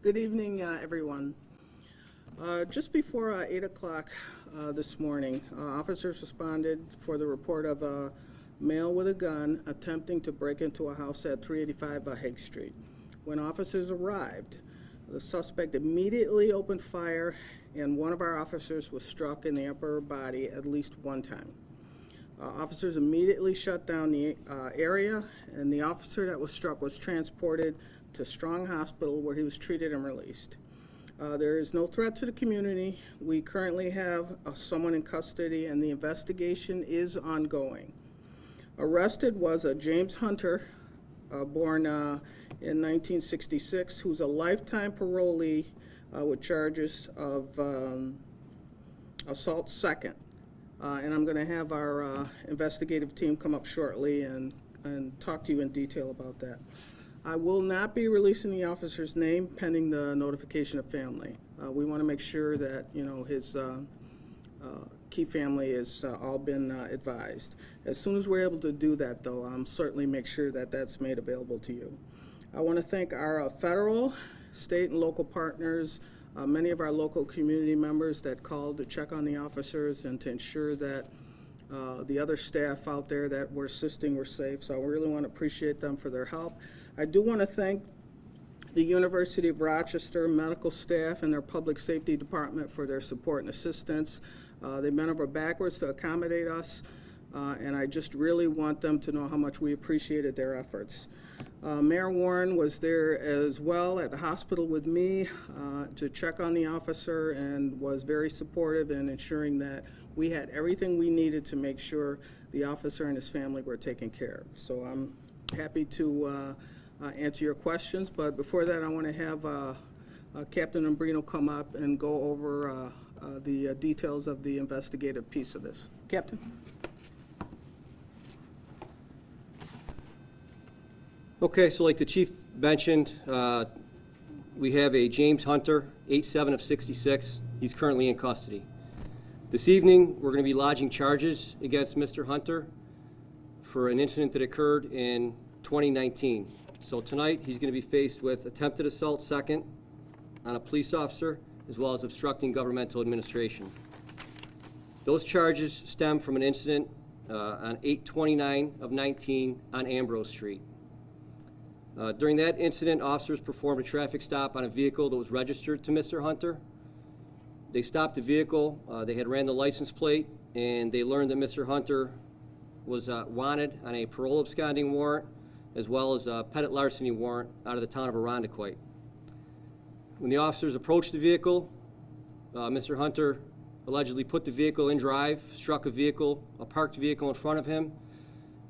Good evening, everyone. Just before 8 o'clock this morning, officers responded for the report of a male with a gun attempting to break into a house at 385 Hague Street. When officers arrived, the suspect immediately opened fire, and one of our officers was struck in the upper body at least one time. Officers immediately shut down the area, and the officer that was struck was transported to Strong Hospital, where he was treated and released. There is no threat to the community. We currently have someone in custody, and the investigation is ongoing. Arrested was a James Hunter, born in 1966, who's a lifetime parolee with charges of assault second. And I'm going to have our investigative team come up shortly and talk to you in detail about that. I will not be releasing the officer's name pending the notification of family. We want to make sure that, you know, his key family has all been advised. As soon as we're able to do that, though, certainly make sure that that's made available to you. I want to thank our federal, state, and local partners, many of our local community members that called to check on the officers and to ensure that the other staff out there that were assisting were safe. So I really want to appreciate them for their help. I do want to thank the University of Rochester medical staff and their public safety department for their support and assistance. They bent over backwards to accommodate us, and I just really want them to know how much we appreciated their efforts. Mayor Warren was there as well at the hospital with me to check on the officer and was very supportive in ensuring that we had everything we needed to make sure the officer and his family were taken care of. So I'm happy to answer your questions, but before that I want to have Captain Umbrino come up and go over the details of the investigative piece of this. Captain? Okay, so like the chief mentioned, we have a James Hunter, 8'7" of 66. He's currently in custody. This evening, we're going to be lodging charges against Mr. Hunter for an incident that occurred in 2019. So tonight, he's going to be faced with attempted assault second on a police officer, as well as obstructing governmental administration. Those charges stem from an incident on 8/29 of 19 on Ambrose Street. During that incident, officers performed a traffic stop on a vehicle that was registered to Mr. Hunter. They stopped the vehicle, they had ran the license plate, and they learned that Mr. Hunter was wanted on a parole absconding warrant, as well as a petty larceny warrant out of the town of Irondequoit. When the officers approached the vehicle, Mr. Hunter allegedly put the vehicle in drive, struck a parked vehicle in front of him,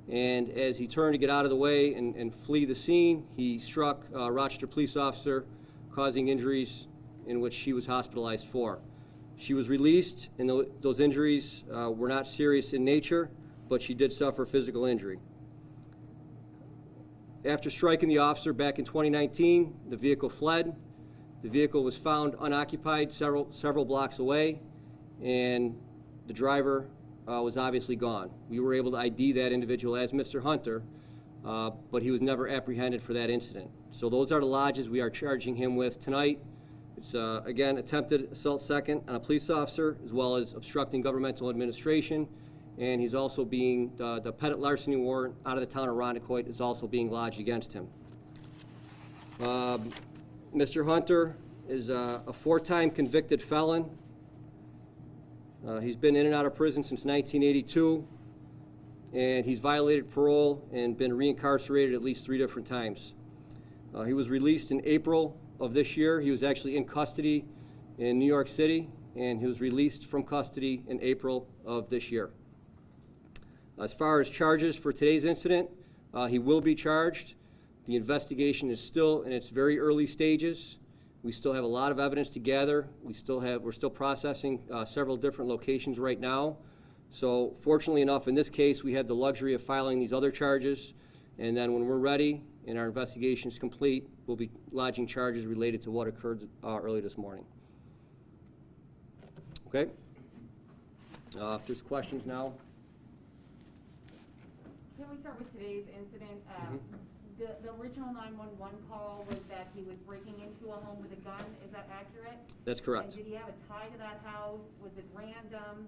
and as he turned to get out of the way and flee the scene, he struck a Rochester police officer, causing injuries in which she was hospitalized for. She was released, and those injuries were not serious in nature, but she did suffer physical injury. After striking the officer back in 2019, the vehicle fled. The vehicle was found unoccupied several blocks away, and the driver was obviously gone. We were able to ID that individual as Mr. Hunter, but he was never apprehended for that incident. So those are the lodges we are charging him with tonight. It's, again, attempted assault second on a police officer, as well as obstructing governmental administration, and he's also being, the petty larceny warrant out of the town of Irondequoit is also being lodged against him. Mr. Hunter is a 4-time convicted felon. He's been in and out of prison since 1982, and he's violated parole and been reincarcerated at least 3 different times. He was released in April of this year. He was actually in custody in New York City, and he was released from custody in April of this year. As far as charges for today's incident, he will be charged. The investigation is still in its very early stages. We still have a lot of evidence to gather. We're still processing several different locations right now. So fortunately enough, in this case, we have the luxury of filing these other charges, and then when we're ready and our investigation is complete, we'll be lodging charges related to what occurred early this morning. Okay? If there's questions now. Can we start with today's incident? The original 911 call was that he was breaking into a home with a gun. Is that accurate? That's correct. And did he have a tie to that house? Was it random?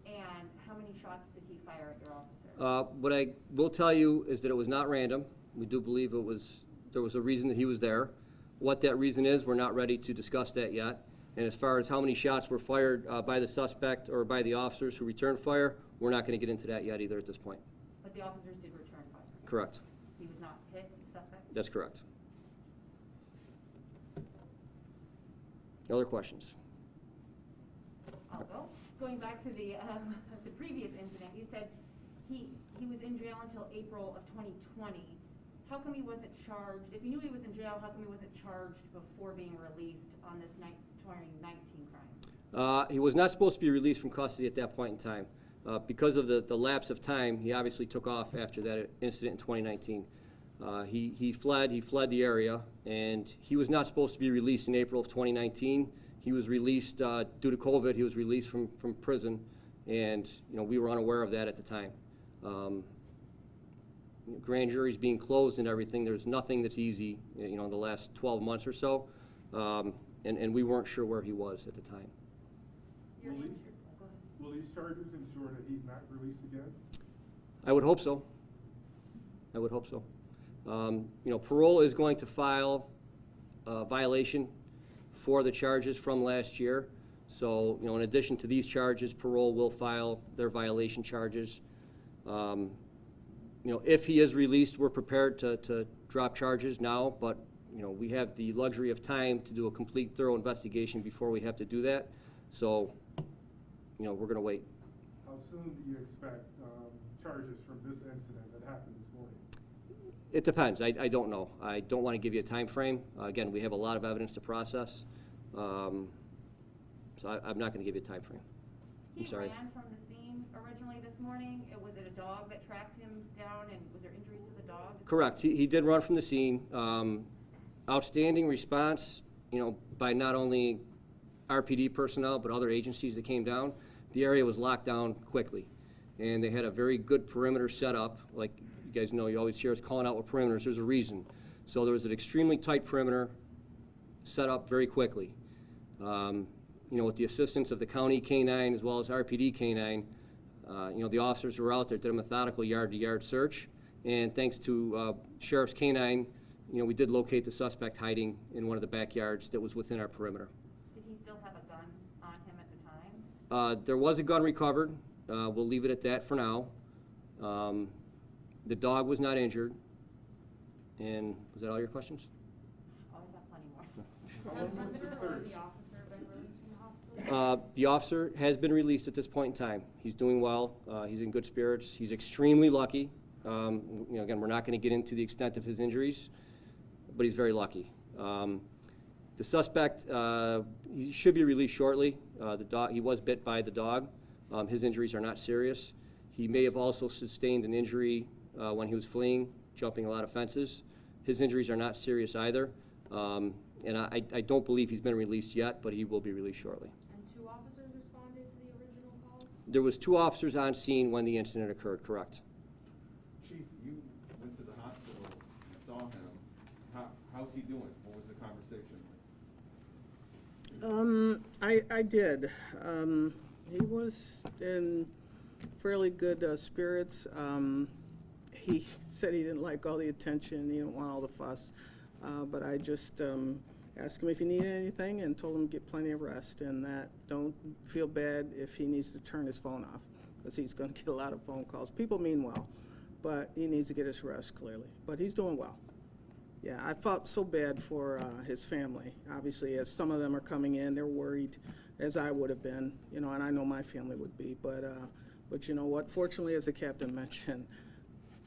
And how many shots did he fire at your officer? What I will tell you is that it was not random. We do believe there was a reason that he was there. What that reason is, we're not ready to discuss that yet. And as far as how many shots were fired by the suspect or by the officers who returned fire, we're not going to get into that yet either at this point. But the officers did return fire? Correct. He was not hit, the suspect? That's correct. Other questions? I'll go. Going back to the previous incident, you said he was in jail until April of 2020. How come he wasn't charged? If you knew he was in jail, how come he wasn't charged before being released on this 2019 crime? He was not supposed to be released from custody at that point in time. Because of the lapse of time, he obviously took off after that incident in 2019. He fled the area, and he was not supposed to be released in April of 2019. He was released due to COVID. He was released from prison, and we were unaware of that at the time. Grand juries being closed and everything, there's nothing that's easy, in the last 12 months or so, and we weren't sure where he was at the time. Will these charges ensure that he's not released again? I would hope so. I would hope so. Parole is going to file a violation for the charges from last year. So, in addition to these charges, parole will file their violation charges. If he is released, we're prepared to drop charges now, but, we have the luxury of time to do a complete, thorough investigation before we have to do that. So, we're going to wait. How soon do you expect charges from this incident that happened this morning? It depends. I don't know. I don't want to give you a time frame. Again, we have a lot of evidence to process. So I'm not going to give you a time frame. I'm sorry. He ran from the scene originally this morning. Was it a dog that tracked him down, and was there injuries to the dog? Correct. He did run from the scene. Outstanding response, by not only RPD personnel but other agencies that came down. The area was locked down quickly, and they had a very good perimeter set up. Like you guys know, you always hear us calling out with perimeters. There's a reason. So there was an extremely tight perimeter set up very quickly. With the assistance of the county K-9 as well as RPD K-9, the officers who were out there did a methodical yard-to-yard search, and thanks to Sheriff's K-9, we did locate the suspect hiding in one of the backyards that was within our perimeter. Did he still have a gun on him at the time? There was a gun recovered. We'll leave it at that for now. The dog was not injured. And was that all your questions? Oh, I've got plenty more. How long was the search? The officer has been released at this point in time. He's doing well. He's in good spirits. He's extremely lucky. Again, we're not going to get into the extent of his injuries, but he's very lucky. The suspect, he should be released shortly. He was bit by the dog. His injuries are not serious. He may have also sustained an injury when he was fleeing, jumping a lot of fences. His injuries are not serious either. And I don't believe he's been released yet, but he will be released shortly. And 2 officers responded to the original call? There was 2 officers on scene when the incident occurred, correct. Chief, you went to the hospital and saw him. How's he doing? What was the conversation like? I did. He was in fairly good spirits. He said he didn't like all the attention, he didn't want all the fuss, but I just asked him if he needed anything and told him to get plenty of rest, and that don't feel bad if he needs to turn his phone off, because he's going to get a lot of phone calls. People mean well, but he needs to get his rest, clearly. But he's doing well. Yeah, I felt so bad for his family. Obviously, as some of them are coming in, they're worried, as I would have been, and I know my family would be. But you know what? Fortunately, as the captain mentioned,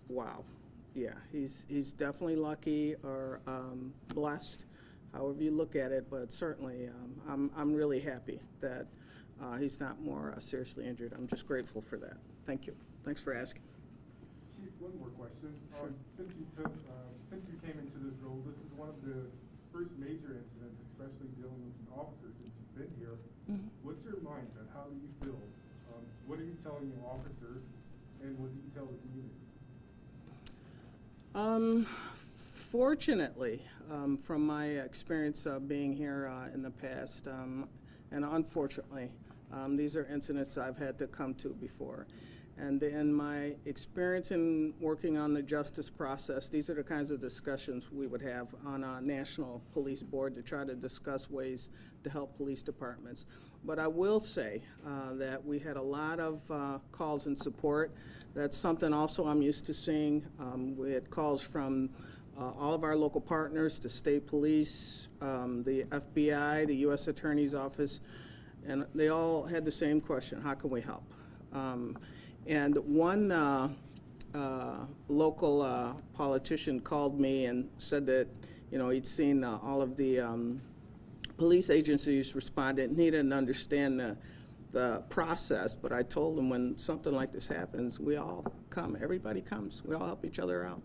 wow, yeah, he's definitely lucky or blessed, however you look at it. But certainly, I'm really happy that he's not more seriously injured. I'm just grateful for that. Thank you. Thanks for asking. Chief, one more question. Sure. Since you came into this role, this is one of the first major incidents, especially dealing with an officer since you've been here. Mm-hmm. What's your mindset? How do you feel? What are you telling your officers, and what do you tell the community? Unfortunately, from my experience being here in the past, and unfortunately, these are incidents I've had to come to before. And in my experience in working on the justice process, these are the kinds of discussions we would have on a national police board to try to discuss ways to help police departments. But I will say that we had a lot of calls in support. That's something also I'm used to seeing. We had calls from all of our local partners, the state police, the FBI, the U.S. Attorney's Office, and they all had the same question: how can we help? And one local politician called me and said that, he'd seen all of the police agencies responded, and he didn't understand the process. But I told him, when something like this happens, we all come. Everybody comes. We all help each other out.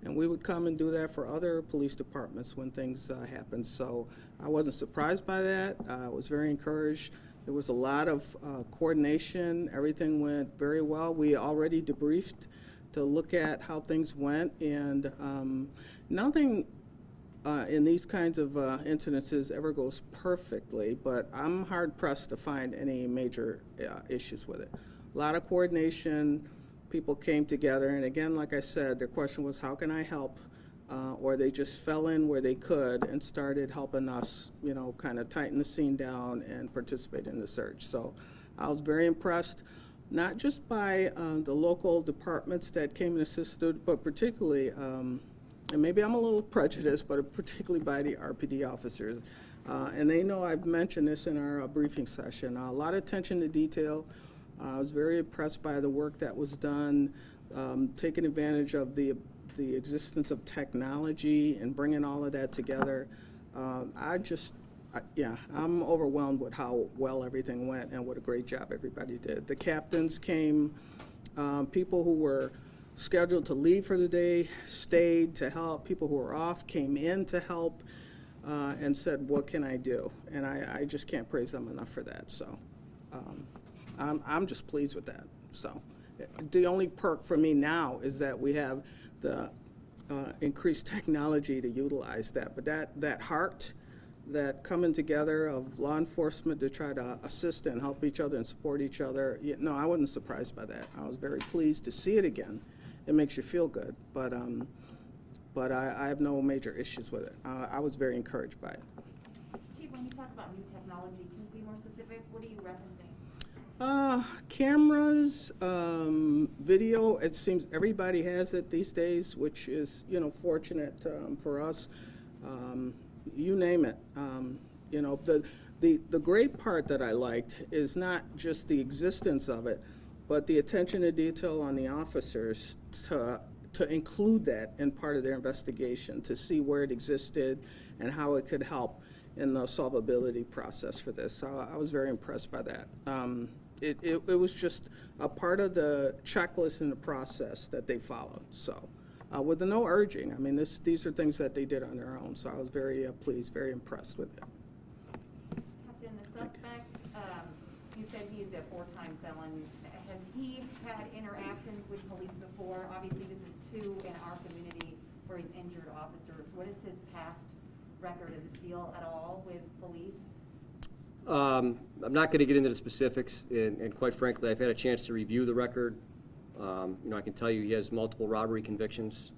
And we would come and do that for other police departments when things happen. So I wasn't surprised by that. I was very encouraged. There was a lot of coordination. Everything went very well. We already debriefed to look at how things went, and nothing in these kinds of incidences ever goes perfectly, but I'm hard-pressed to find any major issues with it. A lot of coordination. People came together, and again, like I said, their question was, how can I help? Or they just fell in where they could and started helping us, kind of tighten the scene down and participate in the search. So I was very impressed, not just by the local departments that came and assisted, but particularly, and maybe I'm a little prejudiced, but particularly by the RPD officers. And they know I've mentioned this in our briefing session. A lot of attention to detail. I was very impressed by the work that was done, taking advantage of the existence of technology and bringing all of that together. I'm overwhelmed with how well everything went and what a great job everybody did. The captains came, people who were scheduled to leave for the day stayed to help, people who were off came in to help and said, what can I do? And I just can't praise them enough for that. So I'm just pleased with that. So the only perk for me now is that we have the increased technology to utilize that. But that heart, that coming together of law enforcement to try to assist and help each other and support each other, no, I wasn't surprised by that. I was very pleased to see it again. It makes you feel good. But I have no major issues with it. I was very encouraged by it. Chief, when you talk about new technology, can you be more specific? What are you referencing? Cameras, video, it seems everybody has it these days, which is, fortunate for us. You name it. The great part that I liked is not just the existence of it, but the attention to detail on the officers to include that in part of their investigation, to see where it existed and how it could help in the solvability process for this. So I was very impressed by that. It was just a part of the checklist and the process that they followed. So with no urging, I mean, these are things that they did on their own. So I was very pleased, very impressed with it. Captain, the suspect, you said he is a 4-time felon. Has he had interactions with police before? Obviously, this is 2 in our community where he's injured officers. What is his past record? Does it deal at all with police? I'm not going to get into the specifics, and quite frankly, I've had a chance to review the record. I can tell you he has multiple robbery convictions,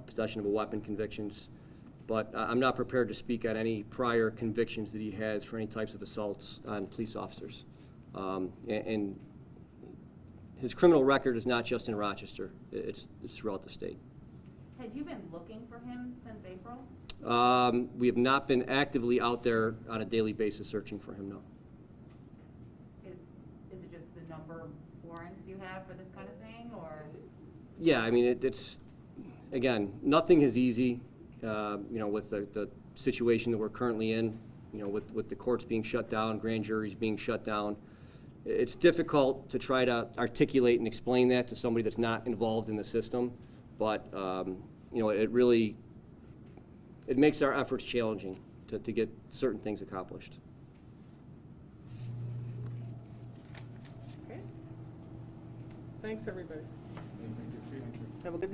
possession of a weapon convictions, but I'm not prepared to speak on any prior convictions that he has for any types of assaults on police officers. And his criminal record is not just in Rochester, it's throughout the state. Had you been looking for him since April? We have not been actively out there on a daily basis searching for him, no. Is it just the number of warrants you have for this kind of thing, or? Yeah, I mean, it's, again, nothing is easy, with the situation that we're currently in, with the courts being shut down, grand juries being shut down. It's difficult to try to articulate and explain that to somebody that's not involved in the system, but, it makes our efforts challenging to get certain things accomplished. Okay. Thanks, everybody. Thank you, Chief. Have a good night.